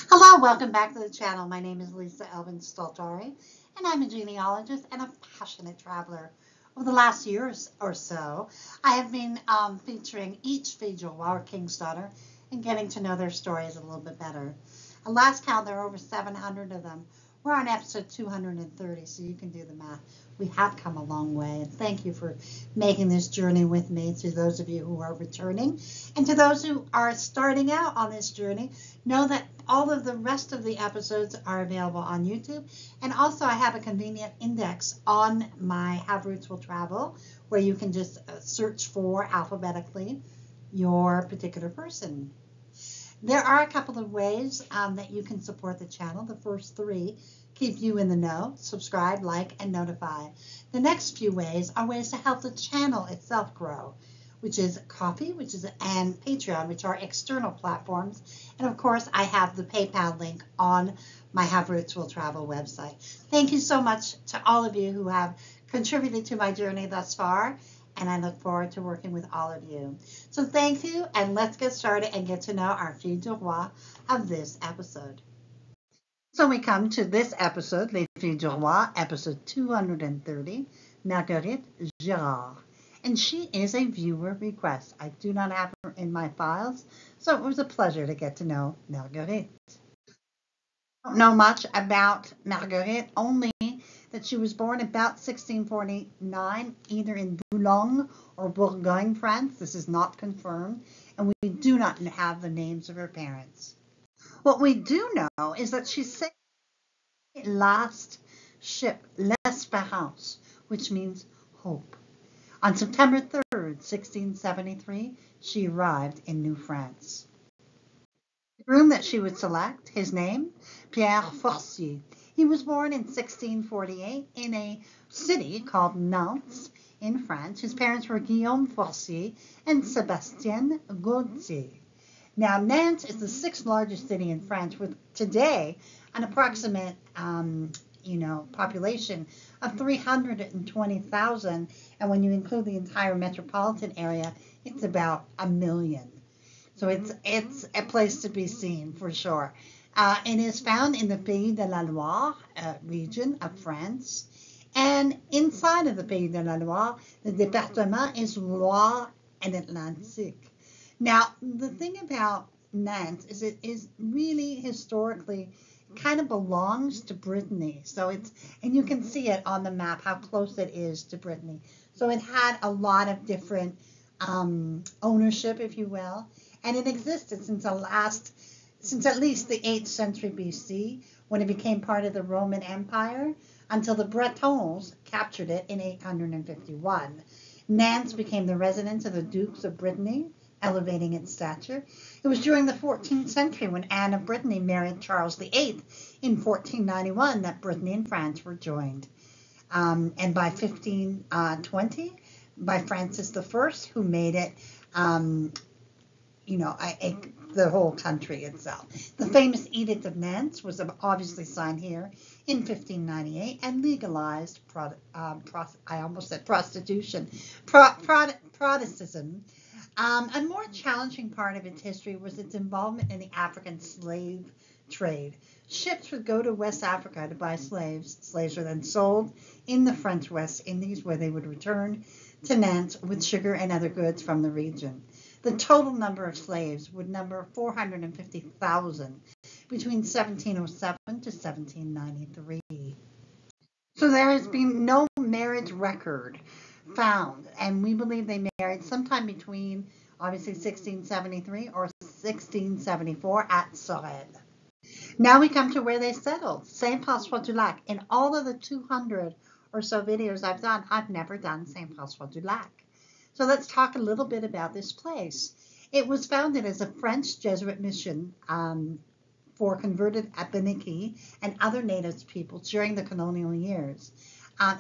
Hello, welcome back to the channel. My name is Lisa Elvin Staltari, and I'm a genealogist and a passionate traveler. Over the last year or so, I have been featuring each Feijoa or King's daughter and getting to know their stories a little bit better. At last count, there are over 700 of them. We're on episode 230, so you can do the math. We have come a long way, and thank you for making this journey with me. To those of you who are returning, and to those who are starting out on this journey, know that all of the rest of the episodes are available on YouTube. And also, I have a convenient index on my Have Roots Will Travel, where you can just search for alphabetically your particular person. There are a couple of ways that you can support the channel. The first three keep you in the know: subscribe, like, and notify. The next few ways are ways to help the channel itself grow, which is Coffee, and Patreon, which are external platforms. And of course, I have the PayPal link on my Have Roots Will Travel website. Thank you so much to all of you who have contributed to my journey thus far, and I look forward to working with all of you. So thank you, and let's get started and get to know our Fille du Roi of this episode. So we come to this episode, Les Filles du Roi, episode 230, Marguerite Girard. And she is a viewer request. I do not have her in my files, so it was a pleasure to get to know Marguerite. I don't know much about Marguerite, only that she was born about 1649, either in Boulogne or Bourgogne, France. This is not confirmed, and we do not have the names of her parents. What we do know is that she sailed the last ship, L'Espérance, which means hope. On September 3rd, 1673, she arrived in New France. The groom that she would select, his name, Pierre Forcier. He was born in 1648 in a city called Nantes in France. His parents were Guillaume Forcier and Sébastien Gautier. Now, Nantes is the sixth largest city in France, with today an approximate population of 320,000, and when you include the entire metropolitan area, it's about 1 million. So it's a place to be seen for sure. It is found in the Pays de la Loire region of France, and inside of the Pays de la Loire, the département is Loire and Atlantique. Now, the thing about Nantes is it is really historically kind of belongs to Brittany. So and you can see it on the map how close it is to Brittany. So it had a lot of different ownership, if you will, and it existed since at least the 8th century BC, when it became part of the Roman Empire, until the Bretons captured it in 851. Nantes became the residence of the Dukes of Brittany, elevating its stature. It was during the 14th century, when Anne of Brittany married Charles VIII in 1491, that Brittany and France were joined. And by 1520, by Francis I, who made it, the whole country itself. The famous Edict of Nantes was obviously signed here in 1598 and legalized prostitution. Protestantism. A more challenging part of its history was its involvement in the African slave trade. Ships would go to West Africa to buy slaves. Slaves were then sold in the French West Indies, where they would return to Nantes with sugar and other goods from the region. The total number of slaves would number 450,000 between 1707 to 1793. So there has been no marriage record found, and we believe they married sometime between, obviously, 1673 or 1674 at Sorel. Now we come to where they settled, Saint-François-du-Lac. In all of the 200 or so videos I've done, I've never done Saint-François-du-Lac. So let's talk a little bit about this place. It was founded as a French Jesuit mission for converted Abenaki and other native peoples during the colonial years.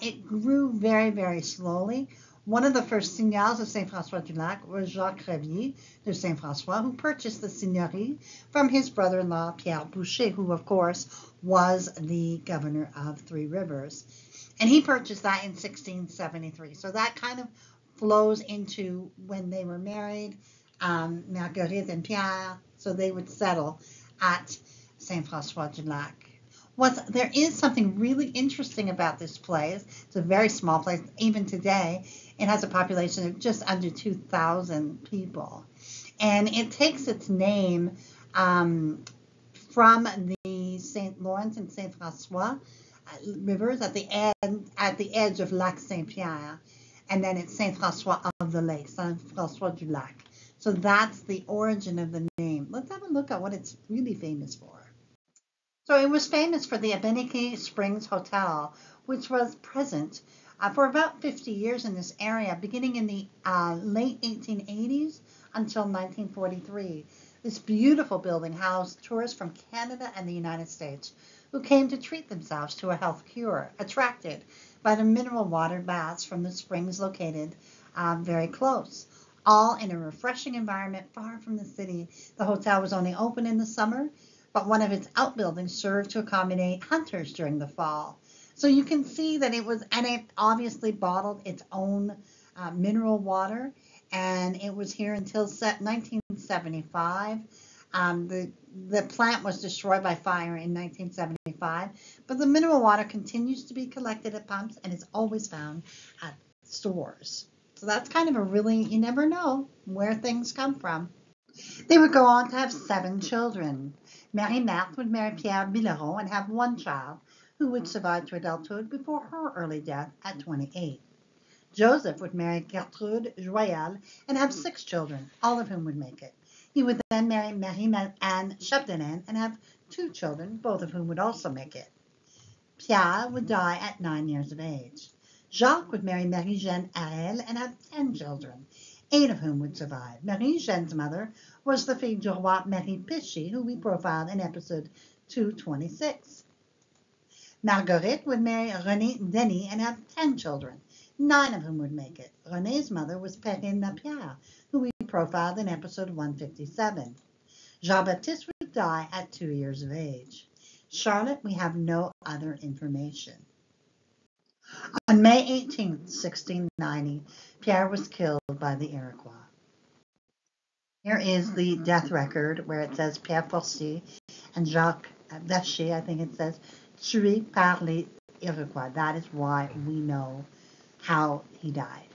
It grew very, very slowly. One of the first seigneurs of Saint-François-du-Lac was Jacques Crevier de Saint-François, who purchased the seigneurie from his brother-in-law, Pierre Boucher, who, of course, was the governor of Three Rivers. And he purchased that in 1673. So that kind of flows into when they were married, Marguerite and Pierre, so they would settle at Saint-François-du-Lac. There is something really interesting about this place. It's a very small place. Even today, it has a population of just under 2,000 people. And it takes its name from the St. Lawrence and St. Francois rivers at the edge of Lac Saint-Pierre. And then it's Saint Francois of the Lake, Saint Francois du Lac. So that's the origin of the name. Let's have a look at what it's really famous for. So it was famous for the Abenaki Springs Hotel, which was present for about 50 years in this area, beginning in the late 1880s until 1943. This beautiful building housed tourists from Canada and the United States who came to treat themselves to a health cure, attracted by the mineral water baths from the springs located very close. All in a refreshing environment far from the city. The hotel was only open in the summer, but one of its outbuildings served to accommodate hunters during the fall. So you can see that it obviously bottled its own mineral water, and it was here until 1975. The plant was destroyed by fire in 1975, but the mineral water continues to be collected at pumps and is always found at stores. So that's kind of you never know where things come from. They would go on to have 7 children. Marie-Marthe would marry Pierre Billeron and have 1 child, who would survive to adulthood before her early death at 28. Joseph would marry Gertrude Joyal and have 6 children, all of whom would make it. He would then marry Marie-Anne Chapdelaine and have 2 children, both of whom would also make it. Pierre would die at 9 years of age. Jacques would marry Marie-Jeanne Harel and have 10 children, 8 of whom would survive. Marie-Jeanne's mother was the fille du roi Marie Pichy, who we profiled in episode 226. Marguerite would marry René Denny and have 10 children, 9 of whom would make it. René's mother was Perrine Lapierre, who we profiled in episode 157. Jean-Baptiste would die at 2 years of age. Charlotte, we have no other information. On May 18, 1690, Pierre was killed by the Iroquois. Here is the death record where it says Pierre Forcier and Jacques Vacher, I think it says, tué par les Iroquois. That is why we know how he died.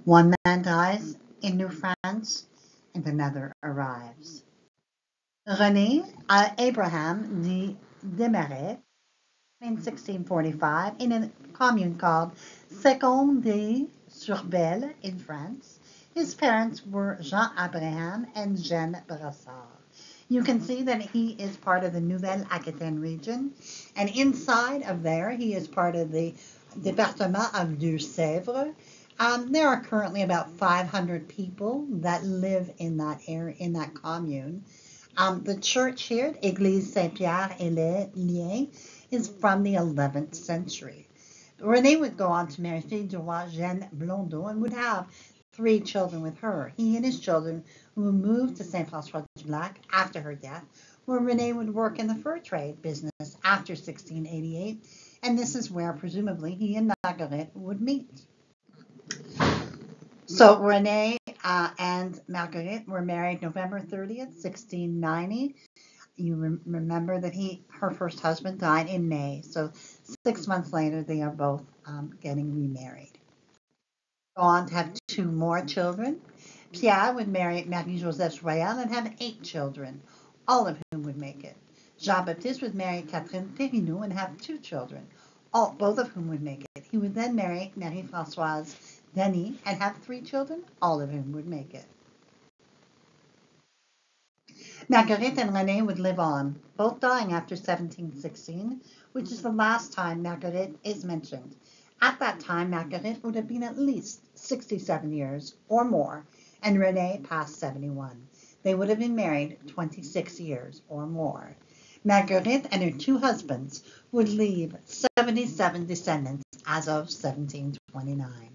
One man dies in New France and another arrives. René Abraham de Desmarais in 1645 in a commune called Seconde-sur-Belle in France. His parents were Jean Abraham and Jeanne Brassard. You can see that he is part of the Nouvelle-Aquitaine region, and inside of there, he is part of the Département of Deux-Sèvres. There are currently about 500 people that live in that area, in that commune. The church here, Église Saint-Pierre et les Liens, is from the 11th century. René would go on to marry fille du roi Jeanne Blondeau and would have 3 children with her. He and his children would move to Saint-François-du-Lac after her death, where René would work in the fur trade business after 1688, and this is where presumably he and Marguerite would meet. So René and Marguerite were married November 30th, 1690. You remember that her first husband died in May, so 6 months later they are both getting remarried. Go on to have 2 more children. Pierre would marry Marie-Joseph Royal and have 8 children, all of whom would make it. Jean-Baptiste would marry Catherine Perrineau and have 2 children, both of whom would make it. He would then marry Marie-Françoise Denis and have 3 children, all of whom would make it. Marguerite and René would live on, both dying after 1716, which is the last time Marguerite is mentioned. At that time, Marguerite would have been at least 67 years or more, and René past 71. They would have been married 26 years or more. Marguerite and her 2 husbands would leave 77 descendants as of 1729.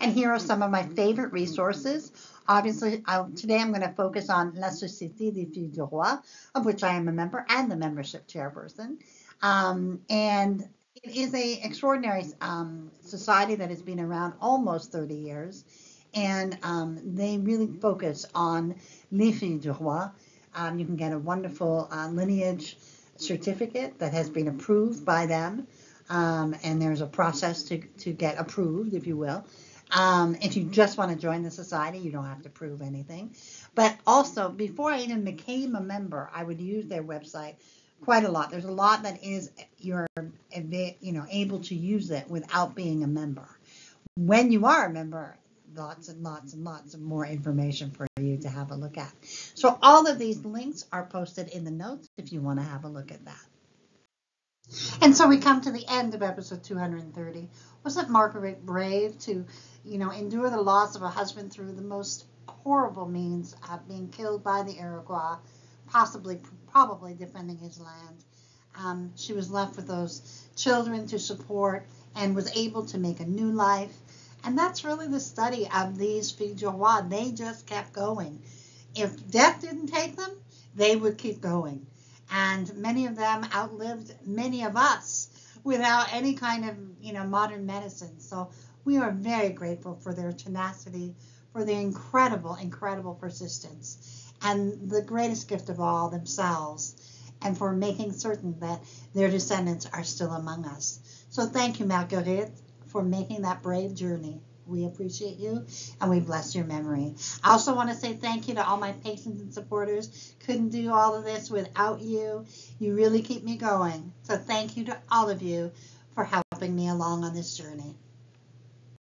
And here are some of my favorite resources. Obviously, today I'm going to focus on La Société des Filles du Roi, of which I am a member and the membership chairperson. And it is an extraordinary society that has been around almost 30 years. And they really focus on Les Filles du Roi. You can get a wonderful lineage certificate that has been approved by them. And there's a process to get approved, if you will. If you just want to join the society, you don't have to prove anything. But also, before I even became a member, I would use their website quite a lot. There's a lot that is you're able to use it without being a member. When you are a member, lots and lots and lots of more information for you to have a look at. So all of these links are posted in the notes if you want to have a look at that. And so we come to the end of episode 230. Wasn't Marguerite brave to, endure the loss of a husband through the most horrible means of being killed by the Iroquois, probably defending his land? She was left with those children to support and was able to make a new life. And that's really the study of these filles du roi. They just kept going. If death didn't take them, they would keep going. And many of them outlived many of us without any kind of, modern medicine. So we are very grateful for their tenacity, for their incredible, incredible persistence, and the greatest gift of all, themselves, and for making certain that their descendants are still among us. So thank you, Marguerite, for making that brave journey. We appreciate you, and we bless your memory. I also want to say thank you to all my patients and supporters. Couldn't do all of this without you. You really keep me going. So thank you to all of you for helping me along on this journey.